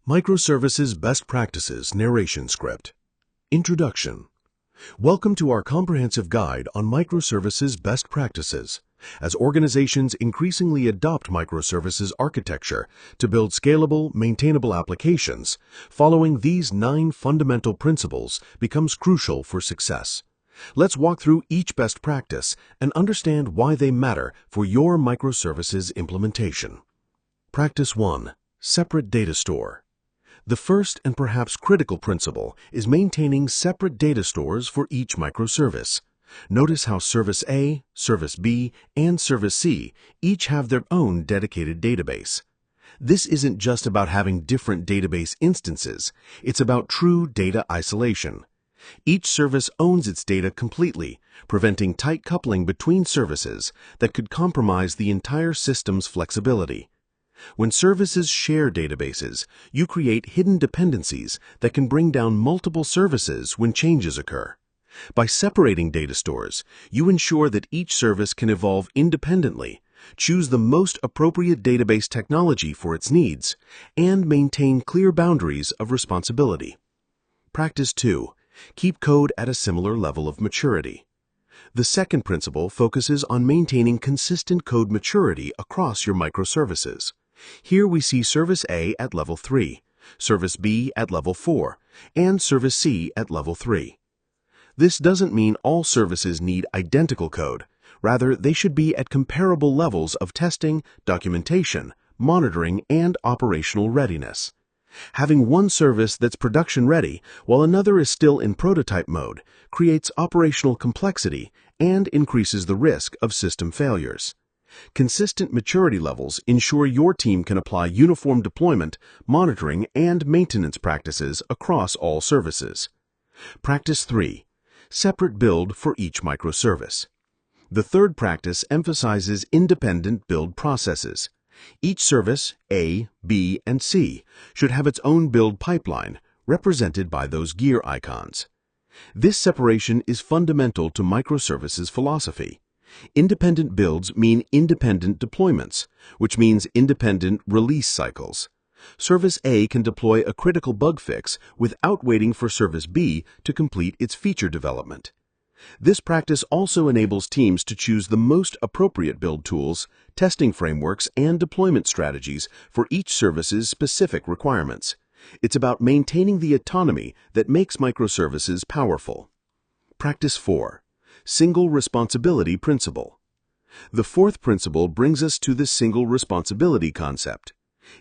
Microservices Best Practices Narration Script. Introduction. Welcome to our comprehensive guide on microservices best practices. As organizations increasingly adopt microservices architecture to build scalable, maintainable applications, following these 9 fundamental principles becomes crucial for success. Let's walk through each best practice and understand why they matter for your microservices implementation. Practice 1. Separate data store. The first and perhaps critical principle is maintaining separate data stores for each microservice. Notice how Service A, Service B, and Service C each have their own dedicated database. This isn't just about having different database instances, it's about true data isolation. Each service owns its data completely, preventing tight coupling between services that could compromise the entire system's flexibility. When services share databases, you create hidden dependencies that can bring down multiple services when changes occur. By separating data stores, you ensure that each service can evolve independently, choose the most appropriate database technology for its needs, and maintain clear boundaries of responsibility. Practice 2. Keep code at a similar level of maturity. The second principle focuses on maintaining consistent code maturity across your microservices. Here we see Service A at level 3, Service B at level 4, and Service C at level 3. This doesn't mean all services need identical code. Rather, they should be at comparable levels of testing, documentation, monitoring, and operational readiness. Having one service that's production ready while another is still in prototype mode creates operational complexity and increases the risk of system failures. Consistent maturity levels ensure your team can apply uniform deployment, monitoring, and maintenance practices across all services. Practice 3. Separate build for each microservice. The third practice emphasizes independent build processes. Each service, A, B, and C, should have its own build pipeline, represented by those gear icons. This separation is fundamental to microservices philosophy. Independent builds mean independent deployments, which means independent release cycles. Service A can deploy a critical bug fix without waiting for Service B to complete its feature development. This practice also enables teams to choose the most appropriate build tools, testing frameworks, and deployment strategies for each service's specific requirements. It's about maintaining the autonomy that makes microservices powerful. Practice 4. Single responsibility principle. The fourth principle brings us to the single responsibility concept.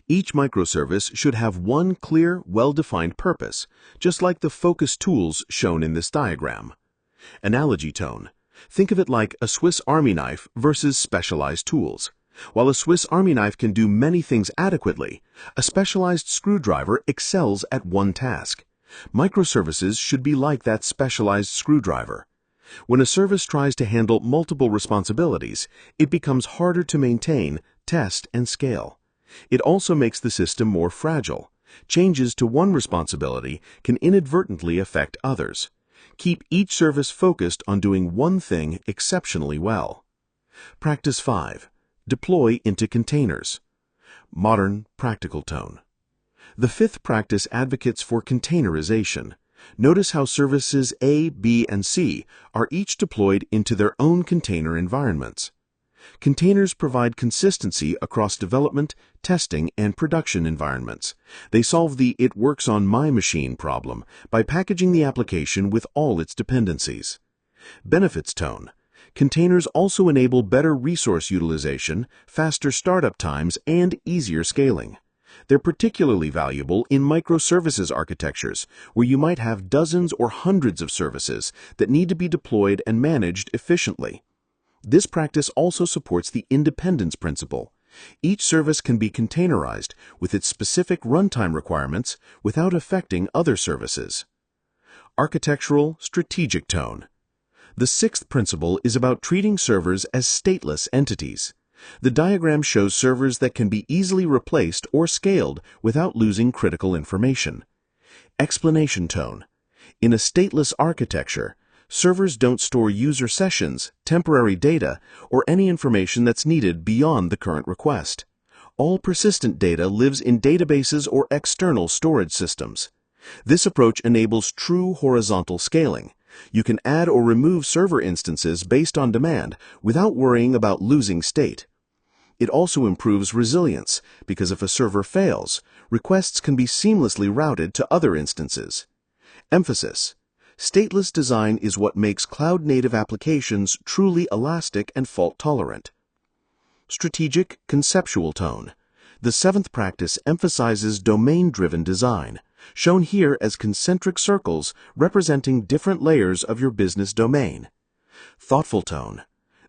Each microservice should have one clear, well-defined purpose, just like the focus tools shown in this diagram. Analogy tone. Think of it like a Swiss Army knife versus specialized tools. While a Swiss Army knife can do many things adequately, a specialized screwdriver excels at one task. Microservices should be like that specialized screwdriver. When a service tries to handle multiple responsibilities, it becomes harder to maintain, test, and scale. It also makes the system more fragile. Changes to one responsibility can inadvertently affect others. Keep each service focused on doing one thing exceptionally well. Practice 5. Deploy into containers. Modern, practical tone. The fifth practice advocates for containerization. Notice how services A, B, and C are each deployed into their own container environments. Containers provide consistency across development, testing, and production environments. They solve the "it works on my machine" problem by packaging the application with all its dependencies. Benefits tone. Containers also enable better resource utilization, faster startup times, and easier scaling. They're particularly valuable in microservices architectures, where you might have dozens or hundreds of services that need to be deployed and managed efficiently. This practice also supports the independence principle. Each service can be containerized with its specific runtime requirements without affecting other services. Architectural, strategic tone. The sixth principle is about treating servers as stateless entities. The diagram shows servers that can be easily replaced or scaled without losing critical information. Explanation tone. In a stateless architecture, servers don't store user sessions, temporary data, or any information that's needed beyond the current request. All persistent data lives in databases or external storage systems. This approach enables true horizontal scaling. You can add or remove server instances based on demand without worrying about losing state. It also improves resilience because if a server fails, requests can be seamlessly routed to other instances. Emphasis: stateless design is what makes cloud-native applications truly elastic and fault-tolerant. Strategic, conceptual tone. The seventh practice emphasizes domain-driven design, shown here as concentric circles representing different layers of your business domain. Thoughtful tone.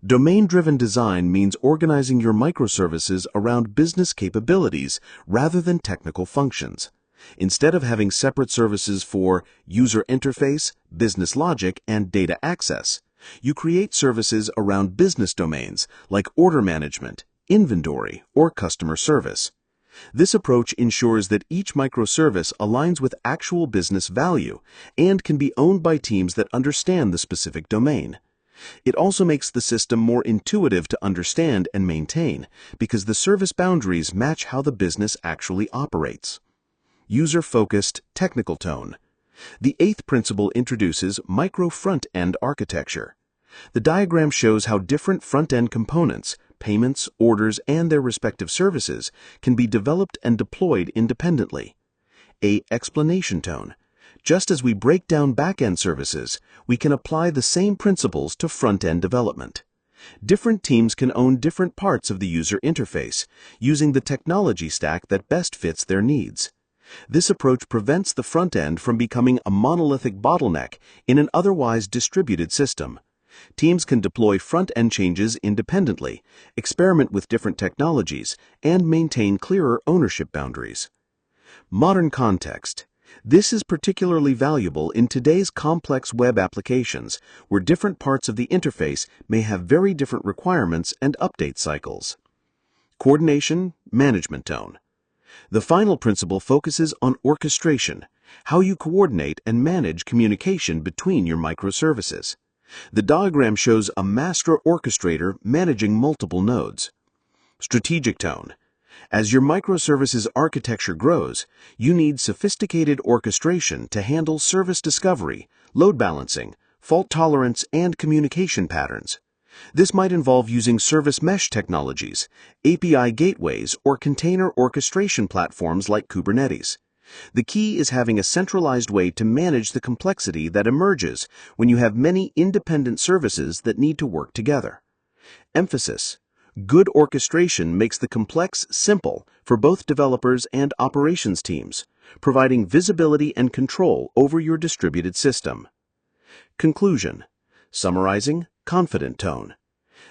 Domain-driven design means organizing your microservices around business capabilities rather than technical functions. Instead of having separate services for user interface, business logic, and data access, you create services around business domains like order management, inventory, or customer service. This approach ensures that each microservice aligns with actual business value and can be owned by teams that understand the specific domain. It also makes the system more intuitive to understand and maintain because the service boundaries match how the business actually operates. User-focused, technical tone. The eighth principle introduces micro-front-end architecture. The diagram shows how different front-end components, payments, orders, and their respective services can be developed and deployed independently. A explanation tone. Just as we break down back-end services, we can apply the same principles to front-end development. Different teams can own different parts of the user interface, using the technology stack that best fits their needs. This approach prevents the front end from becoming a monolithic bottleneck in an otherwise distributed system. Teams can deploy front-end changes independently, experiment with different technologies, and maintain clearer ownership boundaries. Modern context. This is particularly valuable in today's complex web applications, where different parts of the interface may have very different requirements and update cycles. Coordination, management tone. The final principle focuses on orchestration, how you coordinate and manage communication between your microservices. The diagram shows a master orchestrator managing multiple nodes. Strategic tone. As your microservices architecture grows, you need sophisticated orchestration to handle service discovery, load balancing, fault tolerance, and communication patterns. This might involve using service mesh technologies, API gateways, or container orchestration platforms like Kubernetes. The key is having a centralized way to manage the complexity that emerges when you have many independent services that need to work together. Emphasis: good orchestration makes the complex simple for both developers and operations teams, providing visibility and control over your distributed system. Conclusion. Summarizing, confident tone.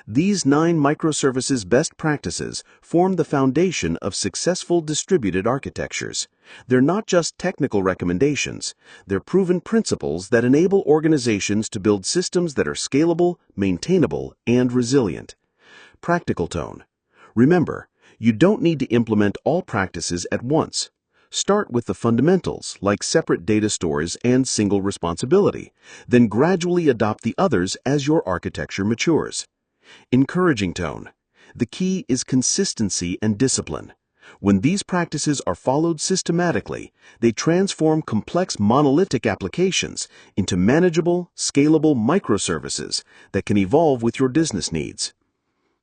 These 9 microservices best practices form the foundation of successful distributed architectures. They're not just technical recommendations, they're proven principles that enable organizations to build systems that are scalable, maintainable, and resilient. Practical tone. Remember, you don't need to implement all practices at once. Start with the fundamentals, like separate data stores and single responsibility, then gradually adopt the others as your architecture matures. Encouraging tone. The key is consistency and discipline. When these practices are followed systematically, they transform complex monolithic applications into manageable, scalable microservices that can evolve with your business needs.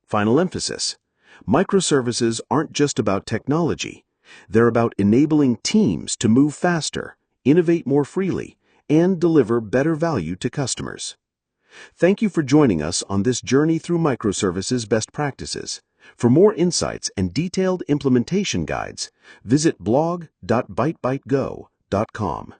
Final emphasis. Microservices aren't just about technology. They're about enabling teams to move faster, innovate more freely, and deliver better value to customers. Thank you for joining us on this journey through microservices best practices. For more insights and detailed implementation guides, visit blog.bytebytego.com.